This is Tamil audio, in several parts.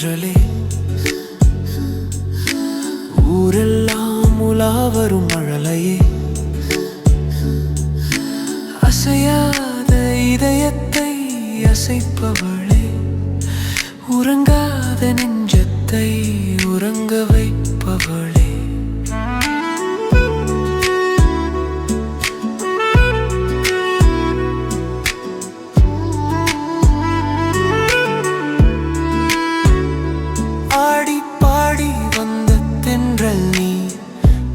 தென்றலே ஊரெல்லாம் உலாவரும் மழலையே அசையாத இதயத்தை அசைப்பவளே உறங்காத நெஞ்சத்தை உறங்க வைப்பவளே ஆடி பாடி வந்த தென்றல் நீ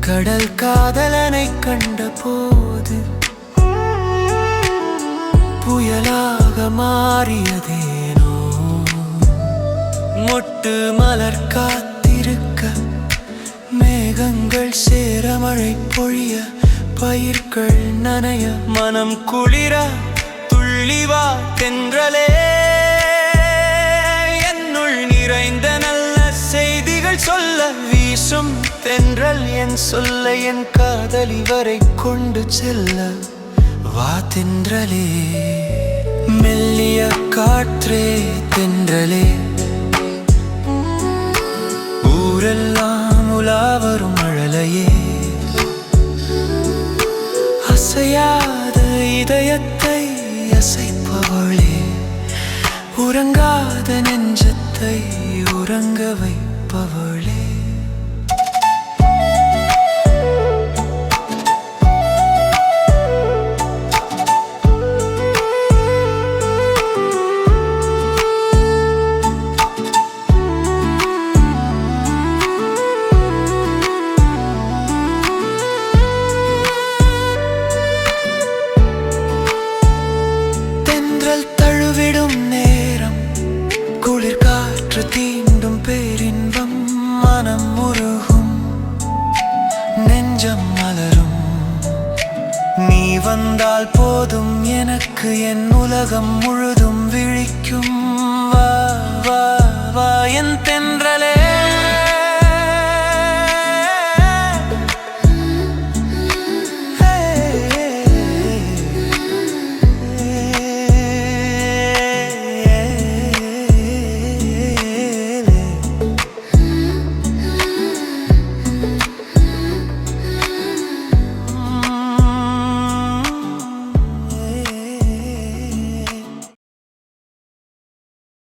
கடல் காதலனை கண்ட போது புயலாக மாறியதேனோ மொட்டு மலர் காத்திருக்க மேகங்கள் சேர மழை பொழிய பயிர்கள் நனைய மனம் குளிர துள்ளிவா தென்றலே என்னுள் நிறைந்த நல்ல செய்திகள் சொல்ல வீசும் தென்றல் என் சொல்ல என் காதலி வரை கொண்டு செல்ல வா தென்றலே மெல்லிய காற்றே தென்றலே ஊரெல்லாம் உலாவரும் மழலையே அசையாத இதயத்தை அசைப்பவளே உறங்காத நெஞ்சத்தை உறங்க வைப்பவளே தழுவிடும் நேரம் குளிர் காற்று தீண்டும் பேரின்பம் மனம் உருகும் நெஞ்சம் மலரும் நீ வந்தால் போதும் எனக்கு என் உலகம் முழுதும் விழிக்கும் வா வா